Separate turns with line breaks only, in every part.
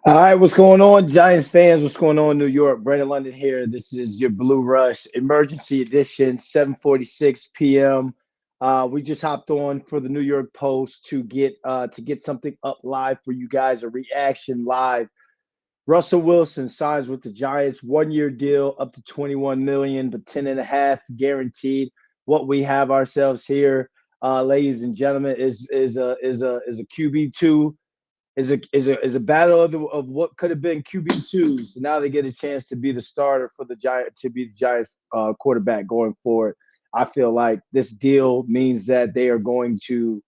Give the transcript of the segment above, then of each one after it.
All right, what's going on, Giants fans? What's going on, New York? Brandon London here. This is your Blue Rush Emergency Edition, 7:46 p.m. We just hopped on for the New York Post to get something up live for you guys, a reaction live. Russell Wilson signs with the Giants, 1 year deal, up to 21 million, but 10 and a half guaranteed. What we have ourselves here, ladies and gentlemen, is a QB2, is a battle of what could have been QB2s. Now they get a chance to be the starter for the Giant, to be the Giants quarterback going forward. I feel like this deal means that they are going to,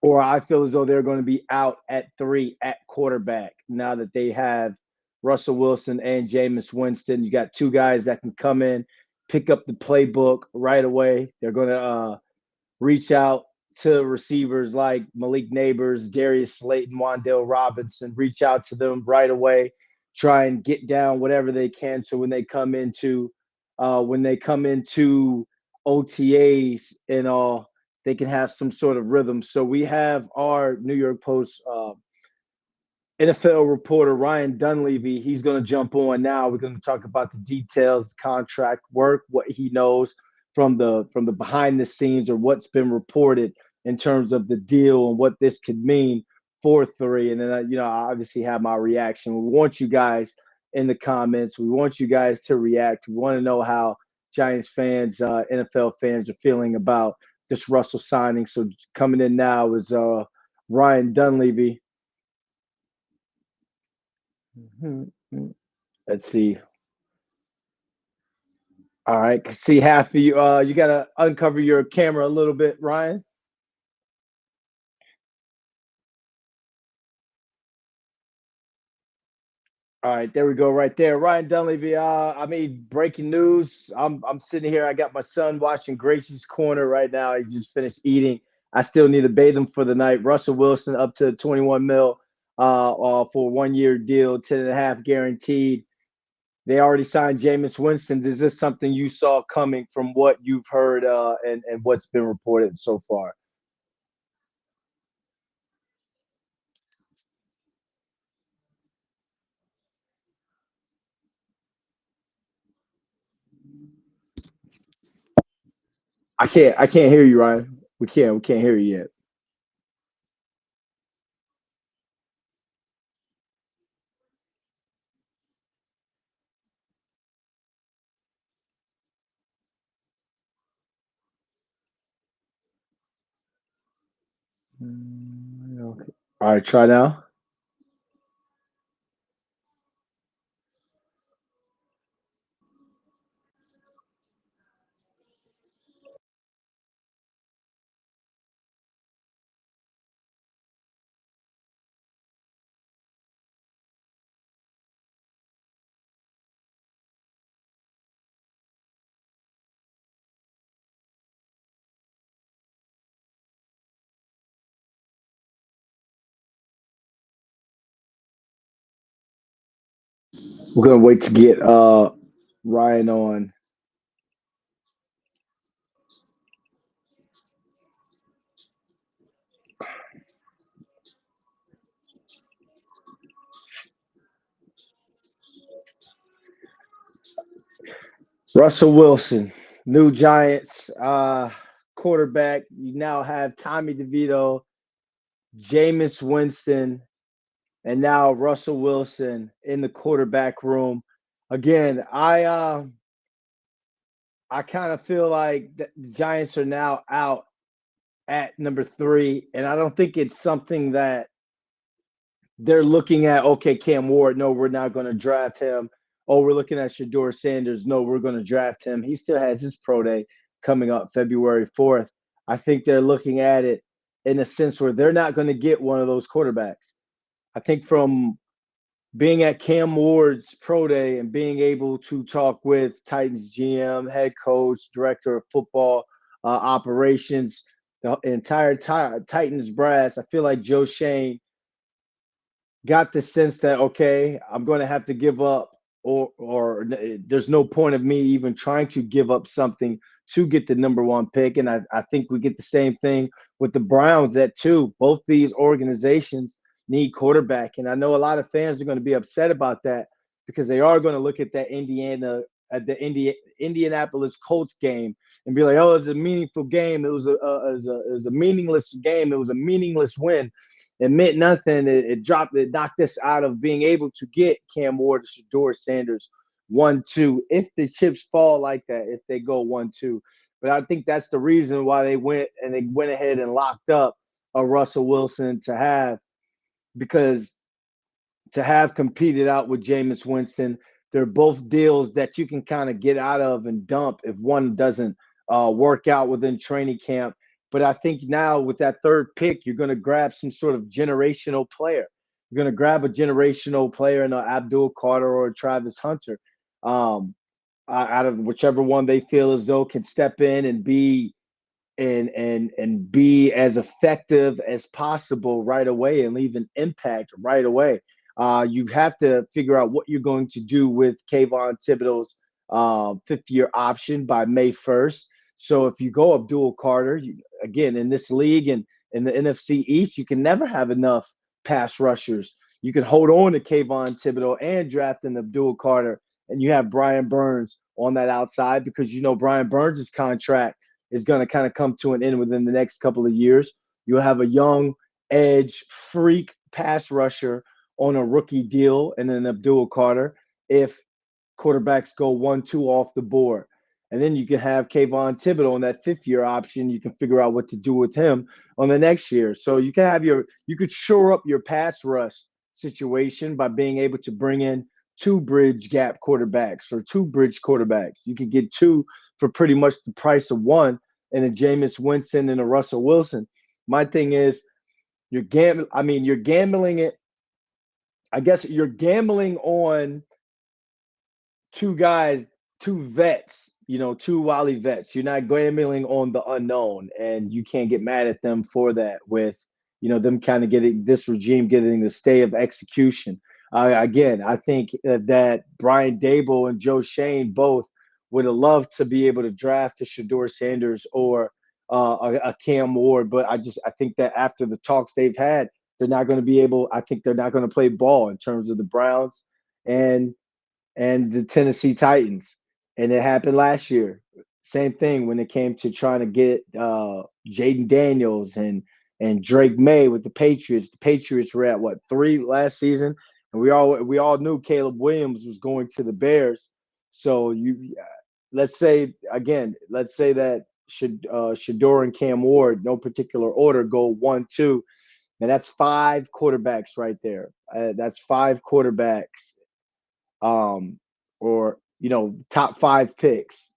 or I feel as though they're going to be out at three at quarterback now that they have Russell Wilson and Jameis Winston. You got two guys that can come in, pick up the playbook right away. They're going to reach out to receivers like Malik Neighbors, Darius Slayton, Wandale Robinson, reach out to them right away, try and get down whatever they can. So when they come into OTAs and all, they can have some sort of rhythm. So we have our New York Post NFL reporter Ryan Dunleavy. He's going to jump on now. We're going to talk about the details, contract work, what he knows from the behind the scenes, or what's been reported in terms of the deal and what this could mean for three. And then I obviously have my reaction. We want you guys in the comments. We want you guys to react. We want to know how Giants fans, NFL fans are feeling about this Russell signing. So coming in now is Ryan Dunleavy. Let's see. All right, see half of you. You gotta uncover your camera a little bit, Ryan. All right, there we go, right there. Ryan Dunleavy. Breaking news. I'm sitting here. I got my son watching Gracie's Corner right now. He just finished eating. I still need to bathe him for the night. Russell Wilson up to 21 mil, for a 1 year deal, 10 and a half guaranteed. They already signed Jameis Winston. Is this something you saw coming from what you've heard, and what's been reported so far? I can't hear you, Ryan. We can't hear you yet. Okay. All right, try now. We're gonna wait to get Ryan on. Russell Wilson, new Giants quarterback. You now have Tommy DeVito, Jameis Winston, and now Russell Wilson in the quarterback room. Again, I kind of feel like the Giants are now out at number three, and I don't think it's something that they're looking at. Okay, Cam Ward, no, we're not going to draft him. Oh, we're looking at Shador Sanders. No, we're going to draft him. He still has his pro day coming up February 4th. I think they're looking at it in a sense where they're not going to get one of those quarterbacks. I think from being at Cam Ward's pro day and being able to talk with Titans GM, head coach, director of football operations, the entire Titans brass, I feel like Joe Shane got the sense that, okay, I'm going to have to give up, or there's no point of me even trying to give up something to get the number one pick. And I think we get the same thing with the Browns at two. Both these organizations need quarterback. And I know a lot of fans are going to be upset about that because they are going to look at that Indianapolis Colts game and be like, "Oh, it's a meaningful game. It was a meaningless game. It was a meaningless win. It meant nothing. It knocked us out of being able to get Cam Ward, Shador Sanders 1-2. If the chips fall like that, if they go 1-2, but I think that's the reason why they went ahead and locked up a Russell Wilson because to have competed out with Jameis Winston. They're both deals that you can kind of get out of and dump if one doesn't work out within training camp. But I think now with that third pick, you're going to grab some sort of generational player. You're going to grab a generational player in Abdul Carter or Travis Hunter, out of whichever one they feel as though can step in and be as effective as possible right away and leave an impact right away. You have to figure out what you're going to do with Kayvon Thibodeau's fifth-year option by May 1st. So if you go Abdul Carter, again, in this league and in the NFC East, you can never have enough pass rushers. You can hold on to Kayvon Thibodeau and draft an Abdul Carter, and you have Brian Burns on that outside because Brian Burns' contract is going to kind of come to an end within the next couple of years. You'll have a young edge freak pass rusher on a rookie deal and then Abdul Carter if quarterbacks go 1-2 off the board. And then you can have Kayvon Thibodeau on that fifth-year option. You can figure out what to do with him on the next year. So you could shore up your pass rush situation by being able to bring in two bridge gap quarterbacks or two bridge quarterbacks. You could get two for pretty much the price of one and a Jameis Winston and a Russell Wilson. My thing is you're gambling it. I guess you're gambling on two guys, two vets, two Wally vets. You're not gambling on the unknown, and you can't get mad at them for that with, them kind of getting this regime getting the stay of execution. Again, I think that Brian Dable and Joe Shane both would have loved to be able to draft a Shador Sanders or a Cam Ward, but I think that after the talks they've had, they're not going to be able. I think they're not going to play ball in terms of the Browns and the Tennessee Titans. And it happened last year. Same thing when it came to trying to get Jaden Daniels and Drake May with the Patriots. The Patriots were at what 3 last season, and we all knew Caleb Williams was going to the Bears. So let's say that Shador and Cam Ward, no particular order, go 1-2. And that's 5 quarterbacks right there. That's 5 quarterbacks, or top 5 picks.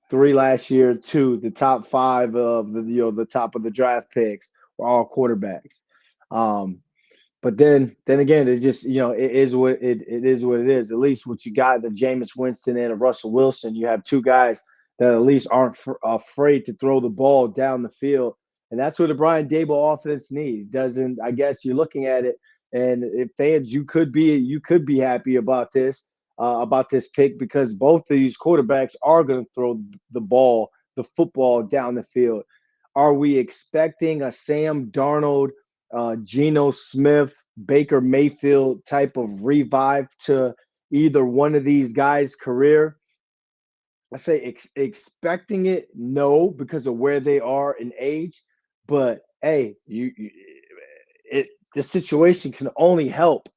3 last year, 2 the top 5 of the top of the draft picks were all quarterbacks. But then again, it just it is what it is. At least what you got, the Jameis Winston and a Russell Wilson, you have 2 guys that at least aren't afraid to throw the ball down the field. And that's what the Brian Dable offense needs. Doesn't I guess you're looking at it, and if fans, you could be happy about this pick because both of these quarterbacks are going to throw the football down the field. Are we expecting a Sam Darnold, Geno Smith, Baker Mayfield type of revive to either one of these guys' career? I say expecting it, no, because of where they are in age. But hey, the situation can only help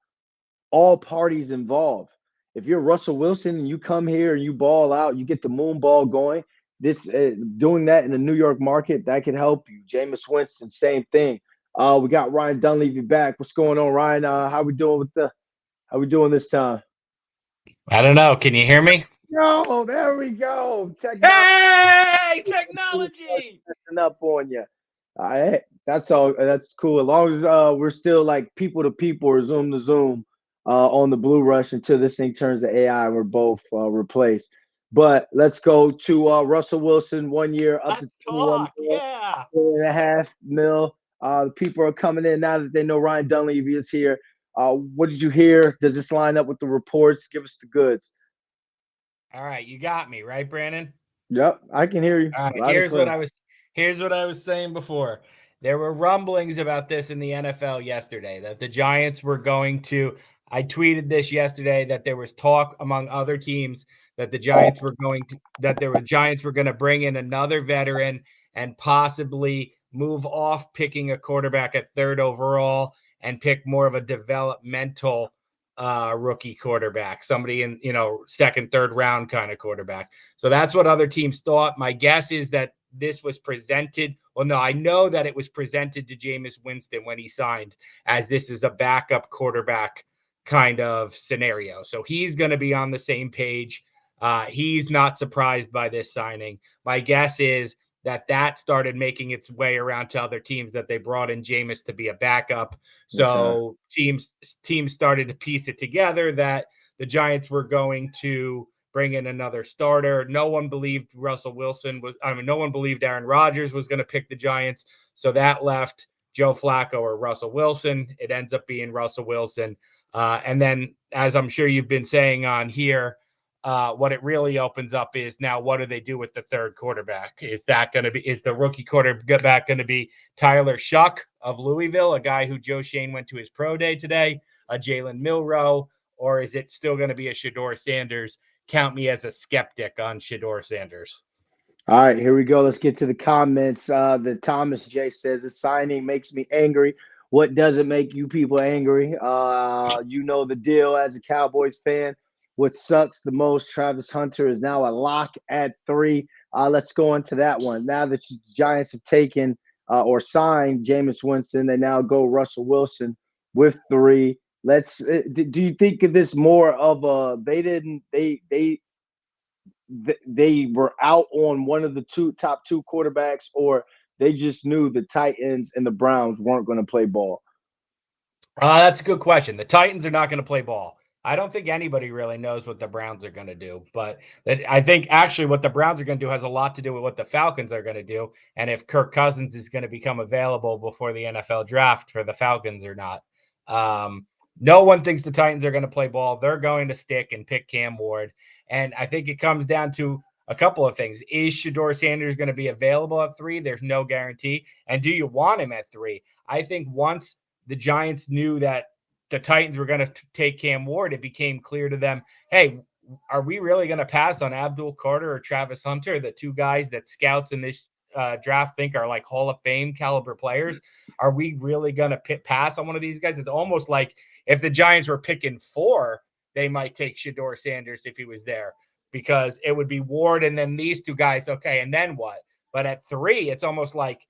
all parties involved. If you're Russell Wilson and you come here and you ball out, you get the moon ball going. Doing that in the New York market, that can help you. Jameis Winston, same thing. We got Ryan Dunleavy back. What's going on, Ryan? How we doing this time?
I don't know. Can you hear me?
No, there we go.
Hey, technology!
Messing up on you. All right, that's all. That's cool. As long as we're still like people to people or Zoom to Zoom on the Blue Rush until this thing turns to AI and we're both replaced. But let's go to Russell Wilson, 1 year up
Let's
to 21
talk. Yeah.
$4.5 million. The people are coming in now that they know Ryan Dunleavy is here. What did you hear? Does this line up with the reports? Give us the goods.
All right, you got me, right, Brandon?
Yep, I can hear you
All right,
loud and clear.
here's what I was saying before. There were rumblings about this in the NFL yesterday that the Giants were going to. I tweeted this yesterday that there was talk among other teams that the Giants were going to Giants were going to bring in another veteran and possibly move off picking a quarterback at 3rd overall and pick more of a developmental rookie quarterback, somebody in 2nd, 3rd round kind of quarterback. So that's what other teams thought. My guess is that this was presented. Well, no, I know that it was presented to Jameis Winston when he signed, as this is a backup quarterback kind of scenario. So he's going to be on the same page. He's not surprised by this signing. My guess is that started making its way around to other teams, that they brought in Jameis to be a backup. So teams started to piece it together that the Giants were going to bring in another starter. No one believed no one believed Aaron Rodgers was going to pick the Giants. So that left Joe Flacco or Russell Wilson. It ends up being Russell Wilson. And then, as I'm sure you've been saying on here, what it really opens up is now, what do they do with the 3rd quarterback? Is the rookie quarterback going to be Tyler Shuck of Louisville, a guy who Joe Shane went to his pro day today, a Jalen Milroe, or is it still going to be a Shedeur Sanders? Count me as a skeptic on Shedeur Sanders.
All right, here we go. Let's get to the comments. The Thomas J says the signing makes me angry. What doesn't make you people angry? You know the deal as a Cowboys fan. What sucks the most, Travis Hunter is now a lock at 3. Let's go into that one. Now that the Giants have taken or signed Jameis Winston, they now go Russell Wilson with 3. Do you think of this more of a they were out on one of the top two quarterbacks, or they just knew the Titans and the Browns weren't going to play ball?
That's a good question. The Titans are not going to play ball. I don't think anybody really knows what the Browns are going to do, but I think actually what the Browns are going to do has a lot to do with what the Falcons are going to do, and if Kirk Cousins is going to become available before the NFL draft for the Falcons or not. No one thinks the Titans are going to play ball. They're going to stick and pick Cam Ward, and I think it comes down to a couple of things. Is Shedeur Sanders going to be available at 3? There's no guarantee. And do you want him at 3? I think once the Giants knew that the Titans were going to take Cam Ward, it became clear to them, hey, are we really going to pass on Abdul Carter or Travis Hunter, the 2 guys that scouts in this draft think are like Hall of Fame caliber players? Are we really going to pass on one of these guys? It's almost like if the Giants were picking 4, they might take Shedeur Sanders if he was there, because it would be Ward and then these 2 guys. Okay, and then what? But at 3, it's almost like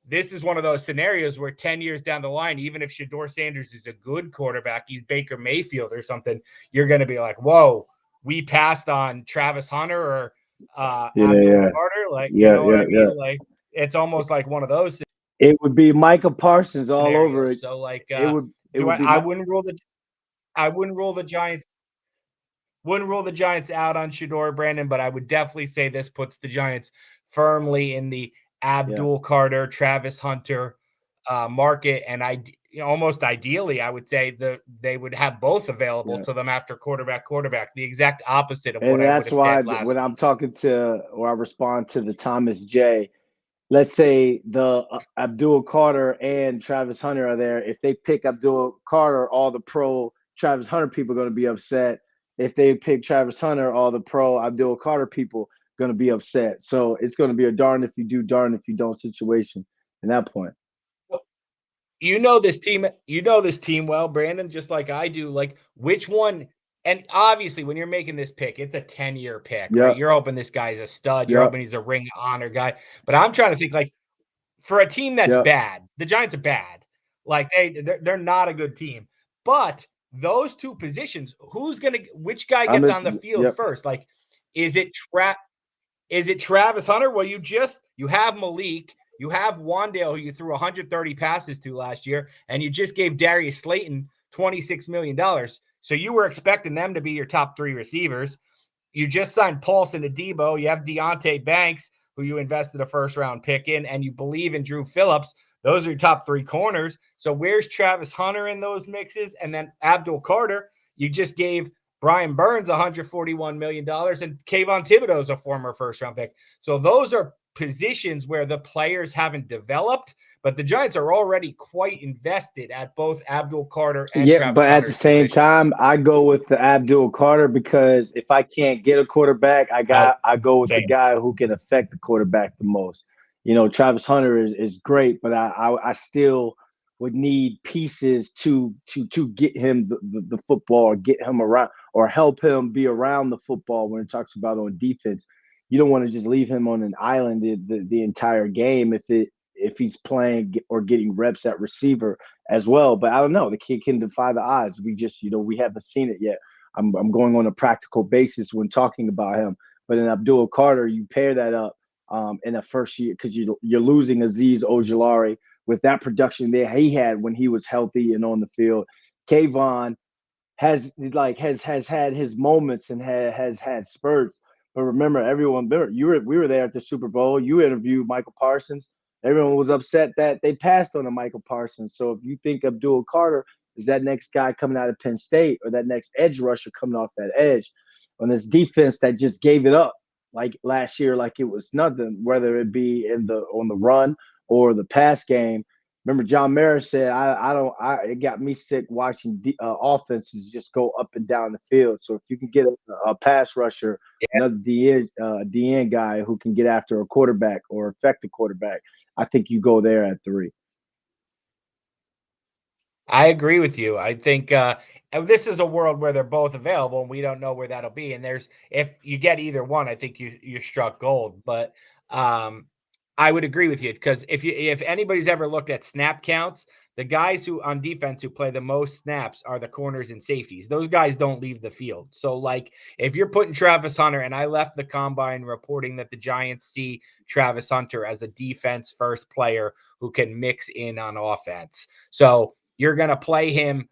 this is one of those scenarios where 10 years down the line, even if Shedeur Sanders is a good quarterback, he's Baker Mayfield or something, you're going to be like, whoa, we passed on Travis Hunter or Abdul Carter. Like, you know what I mean? Like, it's almost like one of those.
It would be Micah Parsons all over it.
So, like,
I
wouldn't rule the Giants. Wouldn't rule the Giants out on Shedeur, Brandon, but I would definitely say this puts the Giants firmly in the Abdul Carter, Travis Hunter market, and almost ideally, I would say they would have both available to them after quarterback. The exact opposite of what I would have said last
when
week.
I'm talking to, or I respond to the Thomas J. Let's say the Abdul Carter and Travis Hunter are there. If they pick Abdul Carter, all the pro Travis Hunter people are going to be upset. If they pick Travis Hunter, all the pro Abdul Carter people going to be upset. So it's going to be a darn if you do, darn if you don't situation at that point.
You know this team well, Brandon, just like I do. Like, which one? And obviously, when you're making this pick, it's a 10-year pick, right? You're hoping this guy's a stud. You're hoping he's a ring of honor guy. But I'm trying to think, like, for a team that's bad, the Giants are bad. Like, they're not a good team. But those 2 positions, which guy gets on the field first? Like, is it Travis Hunter? Well, you have Malik. You have Wandale, who you threw 130 passes to last year, and you just gave Darius Slayton $26 million. So you were expecting them to be your top 3 receivers. You just signed Paulson Adebo. You have Deonte Banks, who you invested a first-round pick in, and you believe in Drew Phillips. Those are your top 3 corners. So where's Travis Hunter in those mixes? And then Abdul Carter, you just gave Brian Burns $141 million, and Kayvon Thibodeau's a former first-round pick. So those are positions where the players haven't developed, but the Giants are already quite invested at both Abdul Carter and
Yeah,
Travis
but at the
Hunter's
same
positions.
time, I go with the Abdul Carter because if I can't get a quarterback,
Oh,
I go with the
same.
guy who can affect the quarterback the most. Travis Hunter is great, but I still would need pieces to get him the football or get him around or help him be around the football when it talks about on defense. You don't want to just leave him on an island the entire game if he's playing or getting reps at receiver as well. But I don't know. The kid can defy the odds. We haven't seen it yet. I'm going on a practical basis when talking about him. But in Abdul Carter, you pair that up in the first year because you're losing Aziz Ojulari with that production that he had when he was healthy and on the field. Kayvon has had his moments and has had spurts. But remember, we were there at the Super Bowl. You interviewed Michael Parsons. Everyone was upset that they passed on a Michael Parsons. So if you think Abdul Carter is that next guy coming out of Penn State or that next edge rusher coming off that edge on this defense that just gave it up like last year, like it was nothing, whether it be on the run or the pass game. Remember, John Mara said, it got me sick watching offenses just go up and down the field. So if you can get a pass rusher, another DN guy who can get after a quarterback or affect a quarterback, I think you go there at 3.
I agree with you. I think this is a world where they're both available, and we don't know where that'll be. And if you get either one, I think you struck gold. But I would agree with you because if anybody's ever looked at snap counts, the guys who on defense who play the most snaps are the corners and safeties. Those guys don't leave the field. So like if you're putting Travis Hunter, and I left the combine reporting that the Giants see Travis Hunter as a defense first player who can mix in on offense. So you're going to play him,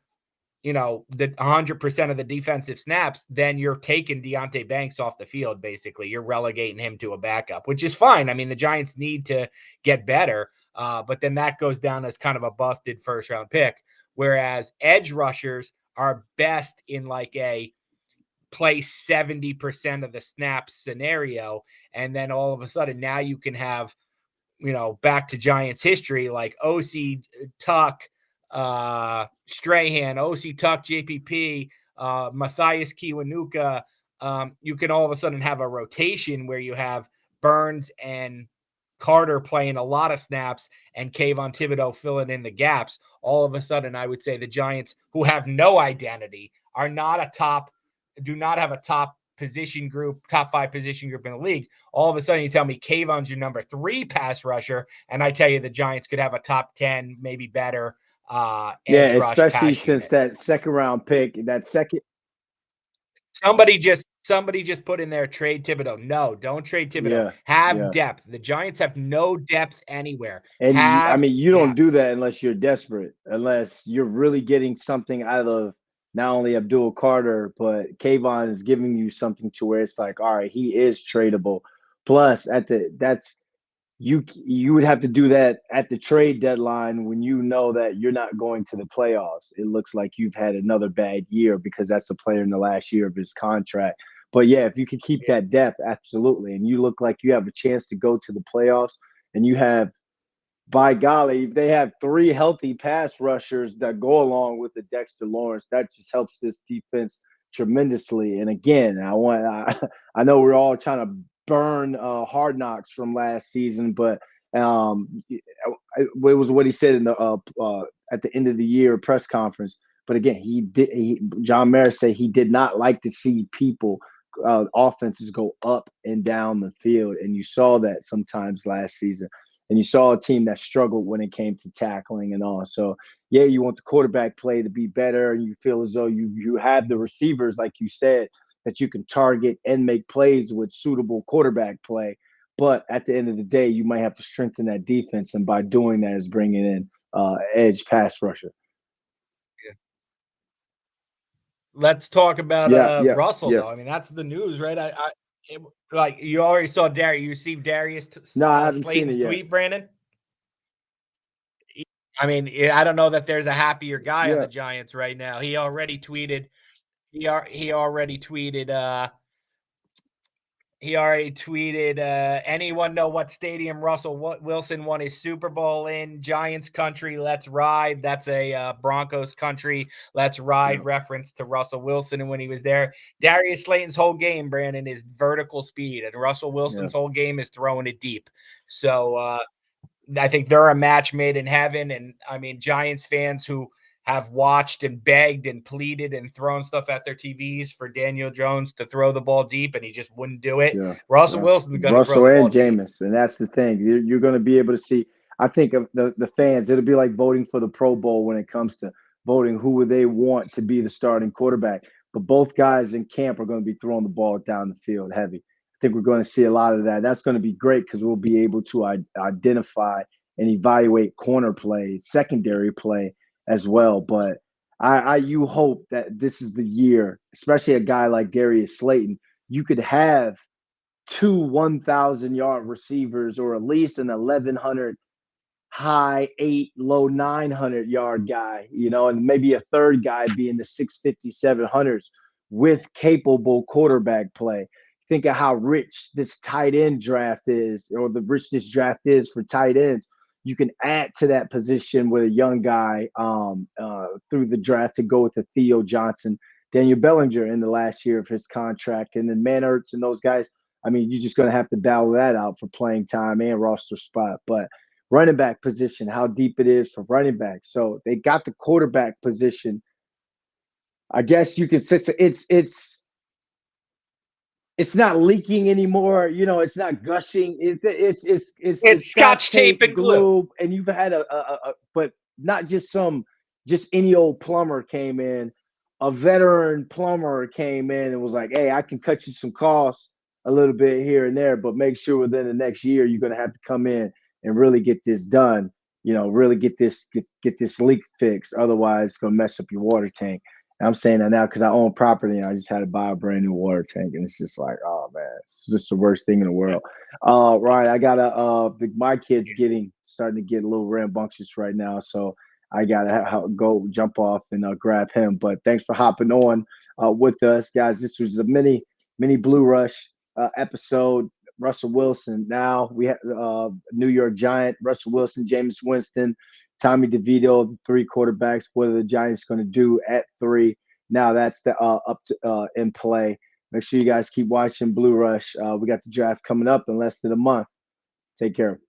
the 100% of the defensive snaps, then you're taking Deonte Banks off the field. Basically, you're relegating him to a backup, which is fine. I mean, the Giants need to get better, but then that goes down as kind of a busted first round pick. Whereas edge rushers are best in like a play 70% of the snaps scenario, and then all of a sudden now you can have back to Giants history, like OC Tuck, Strahan, OC Tuck, JPP, Matthias Kiwanuka. You can all of a sudden have a rotation where you have Burns and Carter playing a lot of snaps and Kayvon Thibodeau filling in the gaps. All of a sudden, I would say the Giants, who have no identity, do not have a top position group, top 5 position group in the league. All of a sudden, you tell me Kayvon's your number 3 pass rusher, and I tell you the Giants could have a top 10, maybe better
Yeah,
edge rush
especially
pass
since
unit.
that second round pick, that second.
Somebody just put in there trade Thibodeau. No, don't trade Thibodeau.
Yeah,
Have
yeah.
depth. The Giants have no depth anywhere.
And I
Have
mean, you don't do
depth.
that unless you're desperate, unless you're really getting something out of not only Abdul Carter, but Kayvon is giving you something to where it's like, all right, he is tradable. Plus, you would have to do that at the trade deadline when you know that you're not going to the playoffs. It looks like you've had another bad year because that's a player in the last year of his contract. But yeah, if you could keep
Yeah.
that depth, absolutely, and you look like you have a chance to go to the playoffs, and you have, by golly, if they have 3 healthy pass rushers that go along with the Dexter Lawrence, that just helps this defense tremendously. And again, I know we're all trying to burn Hard Knocks from last season, but it was what he said in the at the end of the year press conference. But again, John Mara said he did not like to see people offenses go up and down the field, and you saw that sometimes last season. And you saw a team that struggled when it came to tackling and all. So yeah, you want the quarterback play to be better, and you feel as though you have the receivers, like you said, that you can target and make plays with suitable quarterback play. But at the end of the day, you might have to strengthen that defense, and by doing that is bringing in edge pass rusher.
Let's talk about
Yeah, yeah,
Russell,
yeah.
though. I mean, that's the news, right? Like you already saw Darius. You see
No, I haven't seen it
Slayton's
yet.
tweet, Brandon. I mean, I don't know that there's a happier guy on
Yeah,
the Giants right now. He already tweeted. He already tweeted. He already tweeted, anyone know what stadium Russell Wilson won his Super Bowl in? Giants country, let's ride. That's a Broncos country, let's ride
Yeah.
reference to Russell Wilson. And when he was there, Darius Slayton's whole game, Brandon, is vertical speed, and Russell Wilson's whole game is throwing it deep. So I think they're a match made in heaven. And I mean, Giants fans who have watched and begged and pleaded and thrown stuff at their TVs for Daniel Jones to throw the ball deep, and he just wouldn't do it.
Yeah,
Russell
yeah.
Wilson's going to throw
Russell
the ball
and
deep.
Jameis, and that's the thing. You're going to be able to see. I think of the fans. It'll be like voting for the Pro Bowl when it comes to voting who they want to be the starting quarterback. But both guys in camp are going to be throwing the ball down the field heavy. I think we're going to see a lot of that. That's going to be great because we'll be able to identify and evaluate corner play, secondary play as well. But you hope that this is the year, especially a guy like Darius Slayton. You could have two 1,000-yard receivers or at least an 1,100 high 8 low 900-yard guy, and maybe a third guy being the 650 700s with capable quarterback play. Think of how rich this tight end draft is, or the rich this draft is for tight ends. You can add to that position with a young guy through the draft to go with the Theo Johnson, Daniel Bellinger in the last year of his contract, and then Manhurts and those guys. I mean, you're just going to have to battle that out for playing time and roster spot. But running back position, how deep it is for running back. So they got the quarterback position. I guess you could say it's not leaking anymore. It's not gushing. It's
It's
scotch
scotch tape
tape,
and glue.
glue, and you've had but not just any old plumber came in. A veteran plumber came in and was like, "Hey, I can cut you some costs a little bit here and there, but make sure within the next year you're going to have to come in and really get this done. Really get this leak fixed. Otherwise, it's going to mess up your water tank." I'm saying that now because I own property and I just had to buy a brand new water tank, and it's just like, oh man, it's just the worst thing in the world. Right, I gotta. My kid's starting to get a little rambunctious right now, so I gotta go jump off and grab him. But thanks for hopping on with us, guys. This was a mini Blue Rush episode. Russell Wilson. Now we have New York Giant, Russell Wilson, Jameis Winston, Tommy DeVito, the three quarterbacks. What are the Giants going to do at 3? Now that's the up to in play. Make sure you guys keep watching Blue Rush. We got the draft coming up in less than a month. Take care.